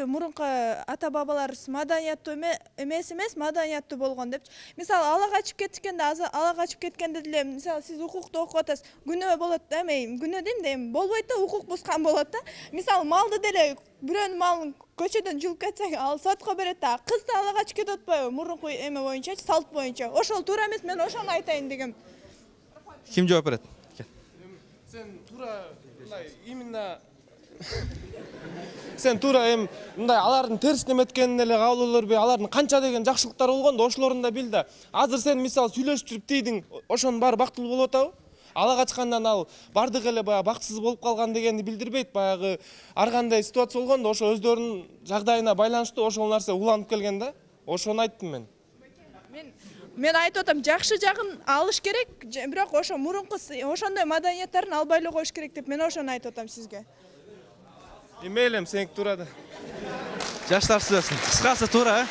Мурунку ата бабаларыбыз маданияттуу эмес, маданияттуу болгон деп. Мисалы ала качып кеткенде, ала качып кеткенде деле, мисалы сиз укукту окуп атасыз, күнөө болот да, күнөө дейм да, болбойт да, укук бускан болот да. Мисалы малды деле бирөөнүн малын көчөдөн жулуп кетсең, ал сотко берет да. Кыз да ала качып кетип атпайбы? Мурунку эме боюнча, салт боюнча. Ошол туура эмес, мен ошону айтайын дегем. Ким жооп берет? Сен туура именно Сен туура мындай алардын терс неметкенин эле кабыл албай, алардын канча деген жакшылыктары болгондо ошолорун да бил да. Азыр сен мисалы сүйлөшүп жүрүп тийдиң, ошонун баары бактылуу болуп атабы? Ала качкандан ал бардык эле баягы бактысыз болуп калган дегенди билдирбейт. Баягы ар кандай ситуация болгондо ошо өздөрүнүн жагдайына байланыштуу ошол нерсе уланып келген да. Ошону айттым мен. Мен айтып атам, жакшы жагын алыш керек, бирок ошо мурунку ошондой маданияттарын албай эле коюш керек деп мен ошону айтып атам сизге. Мейлим, сеники туура да. Жаштар сүйлөсүн. Кыскасы туура,